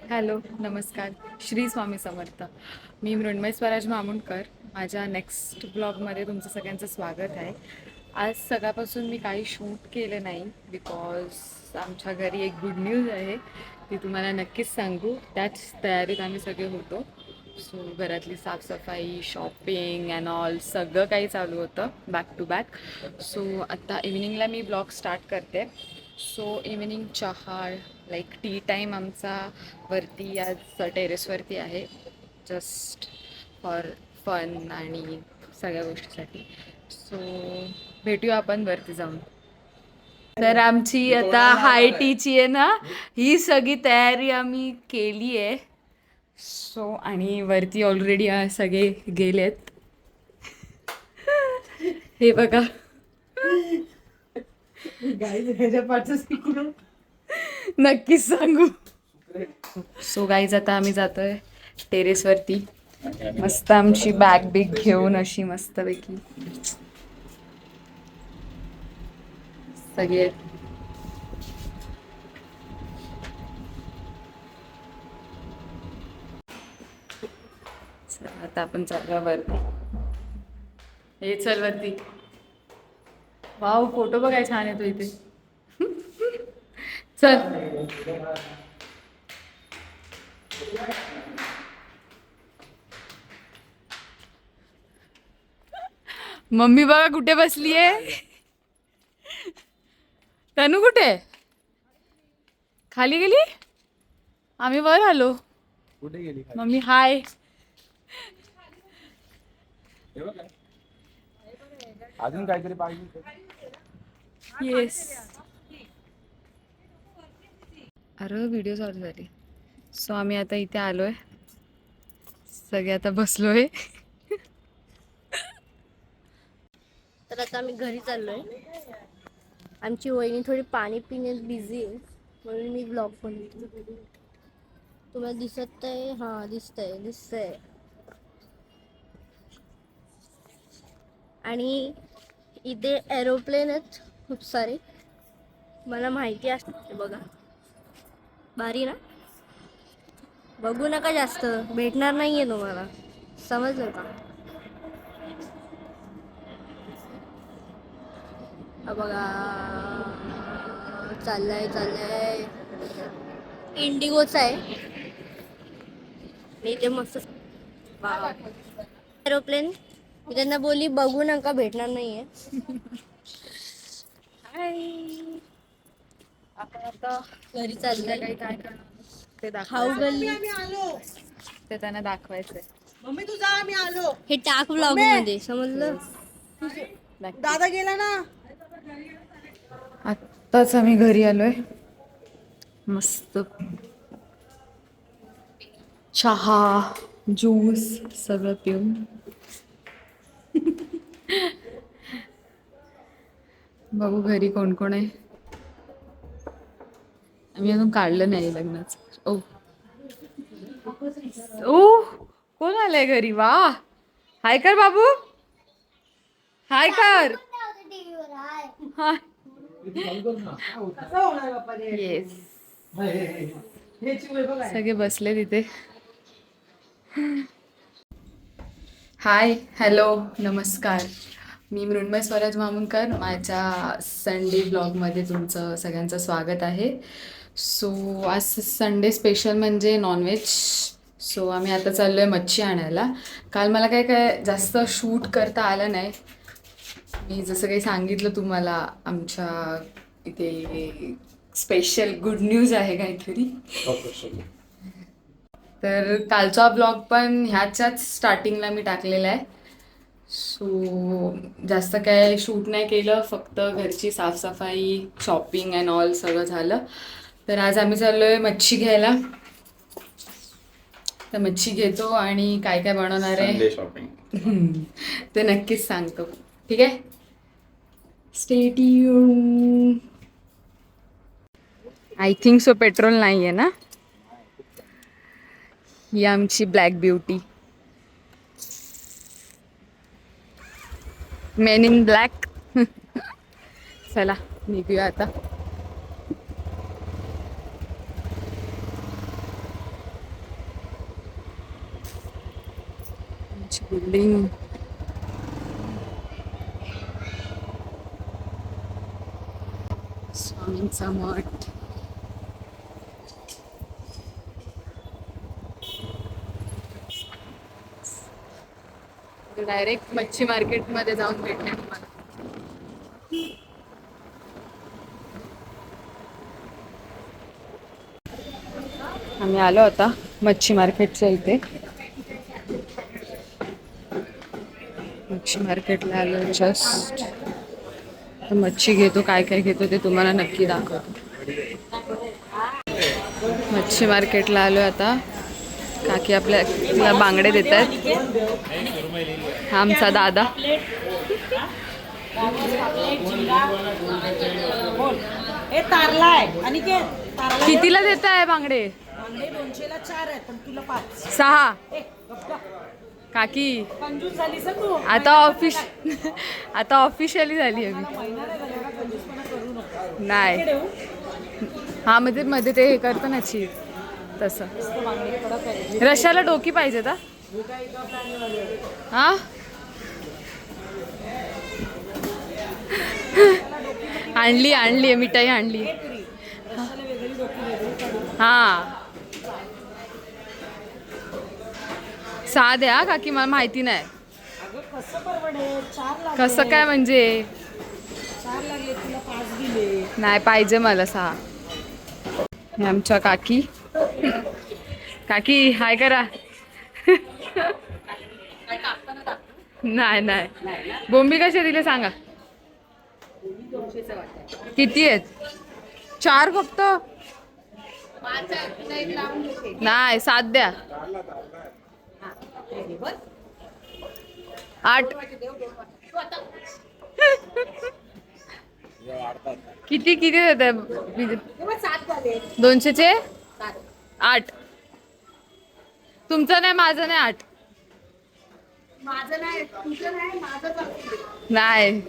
Hello नमस्कार. श्री स्वामी समर्थ. मी मृण्मय स्वराज मामुणकर. माझ्या next ब्लॉगमध्ये तुमचं सगळ्यांचं स्वागत आहे. आज सकाळपासून मी काही शूट केलं नाही बिकॉज आमच्या घरी एक गुड न्यूज आहे, ती तुम्हाला नक्कीच सांगू. त्याच तयारीत आम्ही सगळे होतो. सो घरातली साफसफाई, शॉपिंग अँड ऑल सगळं काही चालू होतं बॅक टू बॅक. सो आत्ता इव्हिनिंगला मी ब्लॉग स्टार्ट करते. सो इव्हिनिंग चहा लाईक टी टाईम आमचा वरती आज टेरेसवरती आहे, जस्ट फॉर फन आणि सगळ्या गोष्टीसाठी. सो भेटूया आपण वरती जाऊन. तर आमची आता हाय टीची आहे ना, ही सगळी तयारी आम्ही केली आहे. सो आणि वरती ऑलरेडी सगळे गेलेत. हे बघा, नक्कीच सांगू. सो गाईज आता आम्ही जातोय टेरेसवरती. मस्त आमची बॅग बिग घेऊन अशी मस्तपैकी सगळे. आता आपण चालूया वरती. हे चल वरती. वाव, फोटो बघाय छान येतो इथे. चल. मम्मी बघा कुठे बसलीये. तनू कुठे? खाली गेली. आम्ही वर आलो. कुठे गेली मम्मी? हाय. अजून काहीतरी पाहिजे. येस. अरे व्हिडिओ चालू झाली. सो आम्ही आता इथे आलोय, सगळे आता बसलोय. तर आता आम्ही घरी चाललोय. आमची वहिनी थोडी पाणी पिण्यात बिझी आहे, म्हणून मी ब्लॉग बनवतो. तुम्हाला दिसत आहे? हा, दिसतंय. आणि इथे एरोप्लेन आहेत खूप सारे, मला माहिती असते. बघा, भारी ना. बघू नका जास्त, भेटणार नाहीये तुम्हाला, समजलं का? बघा, चाललंय. इंडिगोचा आहे. मी ते मस्त एरोप्लेन. मी त्यांना बोलली बघू नका, भेटणार नाहीये. आपण आता घरी चाललंय. काही काय करणार ते खाऊ गल्ली ते त्यांना दाखवायचंय. मम्मी तू जा, मी आलो. हे टाक व्लॉग मध्ये, समजलं? दादा गेला ना. आत्ताच आम्ही घरी आलोय. मस्त चहा, ज्यूस सगळं पिऊन. बघू घरी कोण कोण आहे. आम्ही अजून काढलं नाही लग्नाचं. ओ कोण आलंय घरी? वा, हाय कर बाबू, हाय कर. हाय. येस, सगळे बसले तिथे. हाय, हॅलो, नमस्कार. मी मृण्मय स्वराज मामुणकर. माझ्या संडे ब्लॉगमध्ये तुमचं सगळ्यांचं स्वागत आहे. सो आज संडे स्पेशल म्हणजे नॉनव्हेज. सो आम्ही आता चाललो आहे मच्छी आणायला. काल मला काय जास्त शूट करता आलं नाही. मी जसं काही सांगितलं तुम्हाला, आमच्या इथे स्पेशल गुड न्यूज आहे काहीतरी. तर कालचा ब्लॉग पण ह्याच्याच स्टार्टिंगला मी टाकलेला आहे. सो जास्त काय शूट नाही केलं, फक्त घरची साफसफाई, शॉपिंग अँड ऑल सगळं झालं. तर आज आम्ही चाललो आहे मच्छी घ्यायला. तर मच्छी घेतो आणि काय काय बनवणार आहे ते नक्कीच सांगतो. ठीक आहे, stay tune. I think so petrol नाही आहे ना. ही आमची black beauty, main in black. चला निघूया आता. बिल्डिंग. स्वामींचा मठ. डायरेक्ट मच्छी मार्केट मध्ये जाऊन भेटले तुम्हाला. आम्ही आलो आता मच्छी मार्केटच्या इथे. मच्छी मार्केटला आलो जस्ट. मच्छी घेतो, काय काय घेतो ते तुम्हाला नक्की दाखवतो. मच्छी मार्केटला आलो आता. काकी आपल्याला बांगडे देत आहेत. हा आमचा दादा. कितीला देत आहे बांगडे? 200ला 4 आहेत, पण तुला 5. 6. काकी कंजूस झालीस हं तू. आता ऑफिशियली झाली आहे मी. महिना नाही झाला का, कंजूसपणा करू नको. नाही देऊ हा मध्ये मध्ये ते हे करतं ना चीज तसं. बांगडे कडक आहे. रशाला डोकी पाहिजे का? हा आणली मिठाई आणली. हा 6 द्या काकी, मला माहिती नाही अगं कसं परवडेल? 4 लागले. कसं काय म्हणजे. 4 लागले, तुला 5 दिले. नाही पाहिजे मला 6. हे आमच्या काकी. काकी हाय करा. नाही बोंबी कसे दिले सांगा. किती आहेत? 4 फक्त. नाही 7 द्या. 8. किती देत आहे? 200चे 8. तुमचं नाही, माझं नाही. 8 माझं नाही, तुझं नाही, माझं नाही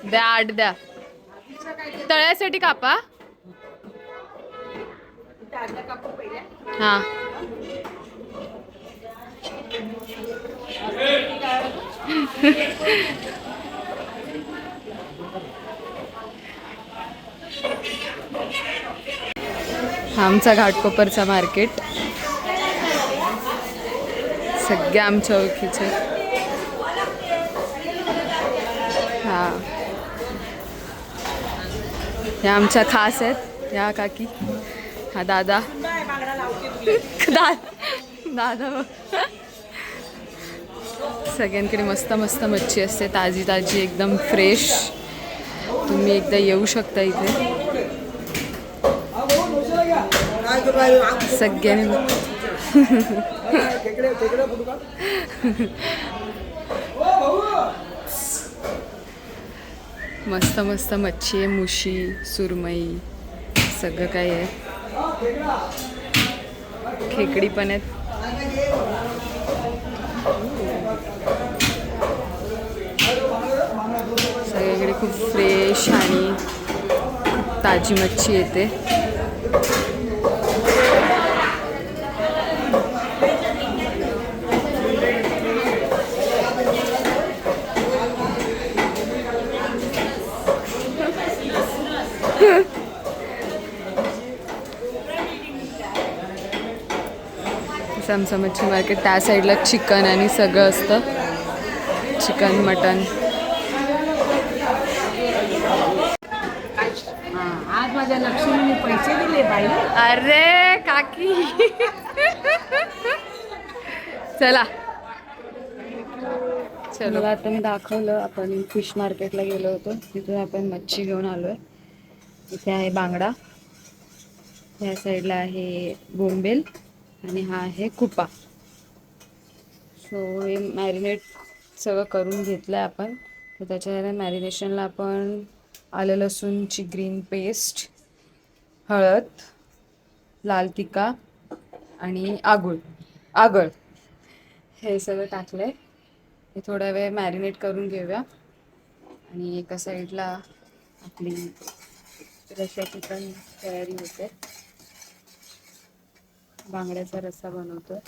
द्या. 8 द्या. तळ्यासाठी कापा. हा आमचा घाटकोपरचा मार्केट. सगळे आमच्या ओळखीचे. हा ह्या आमच्या खास आहेत. ह्या काकी, हा दादा. दादा सगळ्यांकडे मस्त मस्त मच्छी असते, ताजी ताजी एकदम फ्रेश. तुम्ही एकदा येऊ शकता इथे. सगळ्यांनी मस्त मस्त मच्छी आहे. मुशी, सुरमई सगळं काही आहे. खेकडी पण आहेत. सगळीकडे खूप फ्रेश आणि ताजी मच्छी येते. आमचं मच्छी मार्केट. त्या साईडला चिकन आणि सगळं असतं. Chicken, mutton. आज माझ्या लक्ष्मीने पैसे दिले बाई. अरे काकी चला चलो. आता मी दाखवलं, आपण फिश मार्केटला गेलो होतो. तिथून आपण मच्छी घेऊन आलोय. इथे आहे बांगडा, ह्या साईडला आहे बोंबेल आणि हा आहे कुपा. सो हे मॅरिनेट सगळं करून घेतलं आहे आपण. तर त्याच्या मॅरिनेशनला आपण आलं लसूणची ग्रीन पेस्ट, हळद, लाल तिखा आणि आगळ हे सगळं टाकलं आहे. हे थोडा वेळ मॅरिनेट करून घेऊया. आणि एका साईडला आपली रश्श्याची पण तयारी होते. बांगड्याचा रस्सा बनवतोय.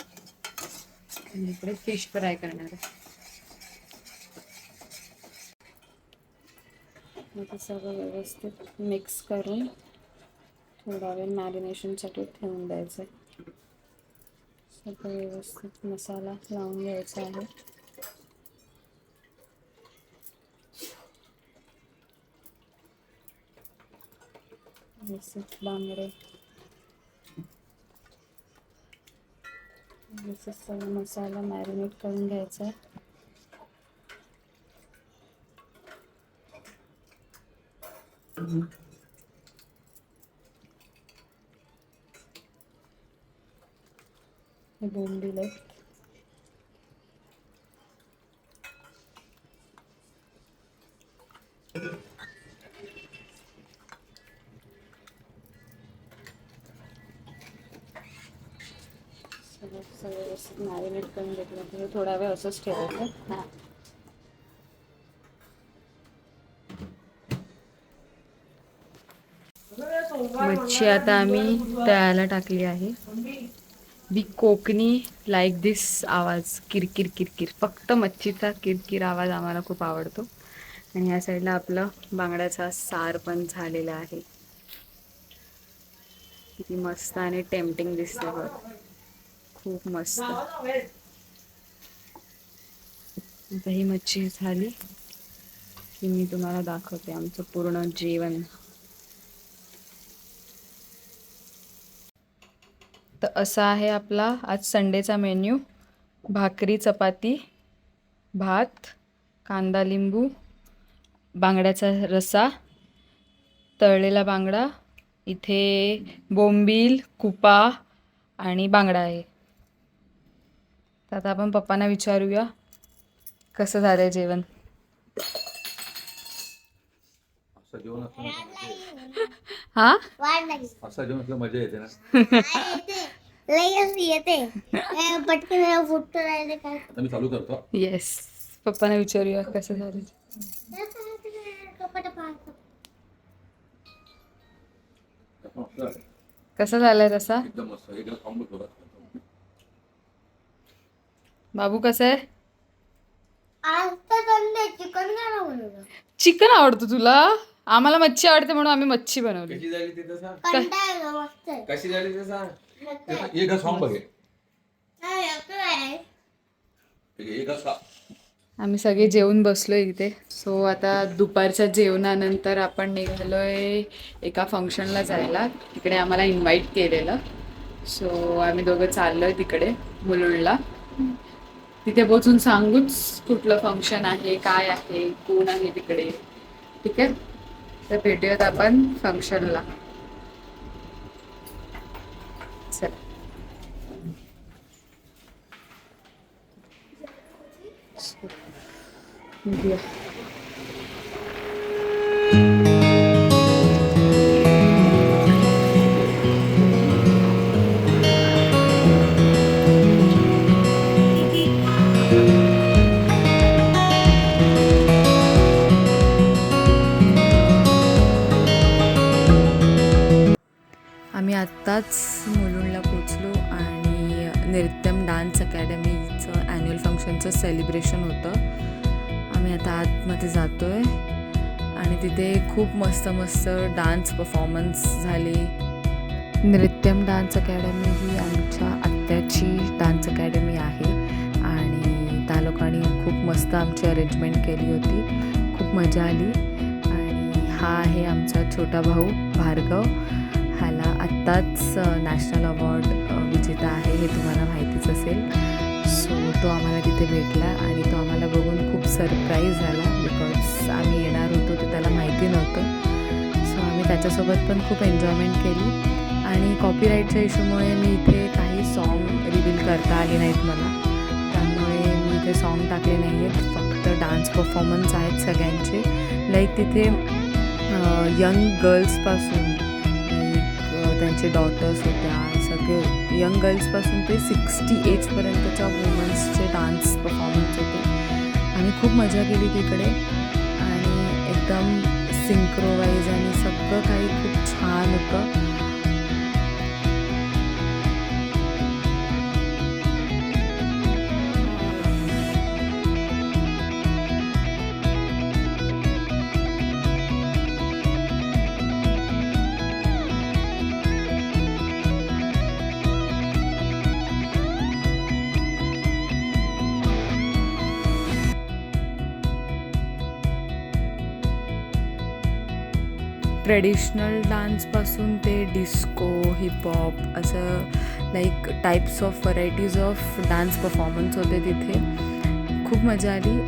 आणि इकडे फिश फ्राय करणार आहे. आता सगळं व्यवस्थित मिक्स करून थोडा वेळ मॅरिनेशनसाठी ठेवून द्यायचं. सगळं व्यवस्थित मसाला लावून घ्यायचा आहे. व्यवस्थित बांगडे व्यवस्थित सगळं मसाला मॅरिनेट करून घ्यायचा आहे. हे बोंबील आहे. सगळं व्यवस्थित मॅरिनेट करून घेतलं तर थोडा वेळ असंच ठेवायचं. हां, मच्छी आता आम्ही तळायला टाकली आहे. दी कोकणी लाईक दिस आवाज, किरकिर किरकिर. फक्त मच्छीचा किरकिर आवाज आम्हाला खूप आवडतो. आणि या साईडला आपलं बांगड्याचा सार पण झालेला आहे. किती मस्त आणि टेम्पटिंग दिसते बघ, खूप मस्त. आता ही मच्छी झाली की मी तुम्हाला दाखवते आमचं पूर्ण जेवण. तर असा आहे आपला आज संडेचा मेन्यू. भाकरी, चपाती, भात, कांदा लिंबू, बांगड्याचा रस्सा, तळलेला बांगडा, इथे बोंबील, कुपा आणि बांगडा आहे. तर आता आपण पप्पांना विचारूया कसं झालंय जेवण. हा, असा जेवण असलं मजा येते ना. पटकन फुटतो राहिले काय. आता मी चालू करतो. येस, पप्पांना विचारूया कसं झालं. कसं झालंय रसा? एकदम मस्त. एकदा खाऊन बघ थोडा. बाबू कसं आहे? आज तर संडे चिकन काय बनवलं. चिकन आवडतं तुला? आम्हाला मच्छी आवडते म्हणून आम्ही मच्छी बनवली. कशी झाली ते तर सांग. कंटाळलो मस्त आहे. कशी झाली ते सांग. एक घास खाऊन बघ. एक घास खा. आम्ही सगळे जेवून बसलोय इथे. सो आता दुपारच्या जेवणानंतर आपण निघालोय एका फंक्शनला जायला. तिकडे आम्हाला इन्व्हाइट केलेलं. सो आम्ही दोघं चाललोय तिकडे मुलुंडला. तिथे पोचून सांगूच कुठलं फंक्शन आहे, काय आहे, कोण आहे तिकडे. ठीक आहे, तर भेटूयात आपण फंक्शनला. चल. निघूया. आम्ही आत्ताच मुलुंडला पोचलो आणि नृत्यम डान्स अकॅडमीचं ॲन्युअल फंक्शनचं सेलिब्रेशन होतं. आम्ही आता आतमध्ये जातो आहे आणि तिथे खूप मस्त मस्त डान्स परफॉर्मन्स झाली. नृत्यम डान्स अकॅडमी ही आमच्या आत्याची डान्स अकॅडमी आहे आणि त्या लोकांनी खूप मस्त आमची अरेंजमेंट केली होती. खूप मजा आली. आणि हा आहे आमचा छोटा भाऊ भार्गव. ह्याला आत्ताच नॅशनल अवॉर्ड विजेता आहे, हे तुम्हाला माहितीच असेल. सो तो आम्हाला तिथे भेटला आणि तो आम्हाला बघून खूप सरप्राईज झाला. बिकॉज आम्ही येणार होतो ते त्याला माहिती नव्हतं. सो आम्ही त्याच्यासोबत पण खूप एन्जॉयमेंट केली. आणि कॉपीराईटच्या इश्यूमुळे मी इथे काही सॉन्ग रिव्हील करता आले नाहीत मला, त्यामुळे मी इथे सॉन्ग टाकले नाही आहेत. फक्त डान्स परफॉर्मन्स आहेत सगळ्यांचे. लाईक तिथे यंग गर्ल्सपासून त्यांचे डॉटर्स होत्या, सगळे यंग गर्ल्सपासून ते 60 एजपर्यंतच्या वुमन्सचे डान्स परफॉर्मन्स होते. आम्ही खूप मजा केली तिकडे आणि एकदम सिंक्रोवाईज आणि सगळं काही खूप छान होतं. ट्रेडिशनल डान्सपासून ते डिस्को हिपहॉप असं like types of varieties of dance performance होते तिथे. खूप मजा आली.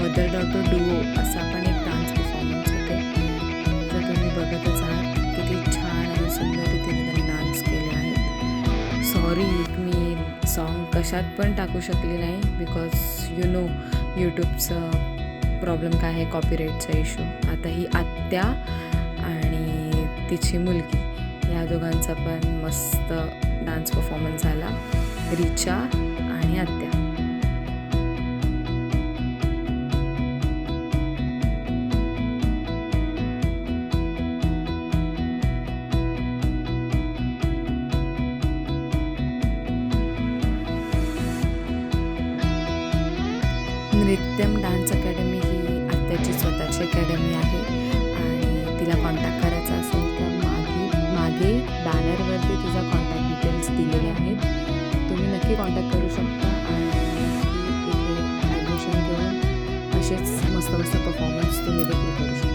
मदर डॉटर डुओ असा पण एक डान्स परफॉर्मन्स होते. तर तुम्ही बघतच आहात किती छान आणि सुंदर रीतीने त्यांनी डान्स केले आहेत. सॉरी मी सॉन्ग कशात पण टाकू शकले नाही बिकॉज यू नो यूट्यूबचं प्रॉब्लेम काय आहे, कॉपीराईटचा इश्यू. आता ही आत्या आणि तिची मुलगी या दोघांचा पण मस्त डान्स परफॉर्मन्स झाला. रिचा आणि आत्या. नृत्यम डान्स अकॅडमी ही आत्याची स्वतःची अकॅडमी आहे आणि तिला कॉन्टॅक्ट करायचा असेल तर मागे बॅनरवरती तिचा कॉन्टॅक्ट डिटेल्स दिलेले आहेत. तुम्ही नक्की कॉन्टॅक्ट करू शकता आणि इथे ॲडमिशन घेऊन असेच मस्त मस्त परफॉर्मन्स तुम्ही देखील करू शकता.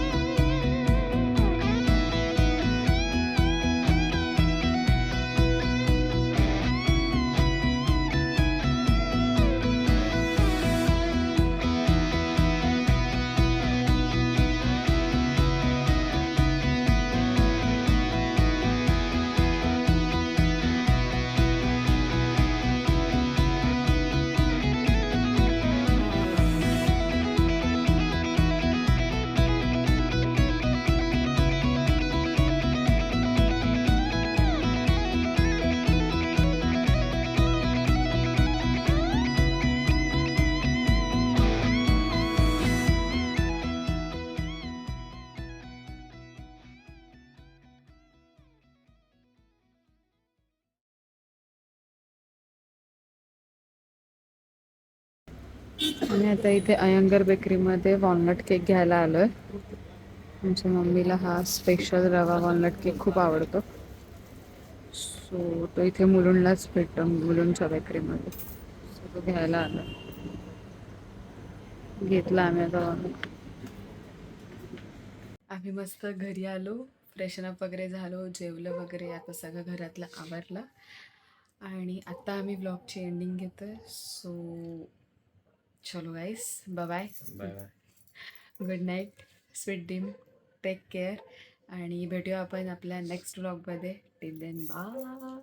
आणि आता इथे अयंगर बेकरीमध्ये वॉलनट केक घ्यायला आलो आहे. आमच्या मम्मीला हा स्पेशल रवा वॉलनट केक खूप आवडतो. सो तो इथे मुलुंडलाच भेटतो, मुलुंडच्या बेकरीमध्ये. सो तो घ्यायला आलो. घेतला आम्ही आता वॉलनट. आम्ही मस्त घरी आलो, फ्रेशनअप वगैरे झालो, जेवलं वगैरे. आता सगळं घरातलं आवरलं आणि आता आम्ही व्लॉगची एंडिंग घेतोय. सो चलो guys, bye bye. Good night, sweet dream, take care आणि भेटूया आपण आपल्या नेक्स्ट व्लॉगमध्ये. Till then bye.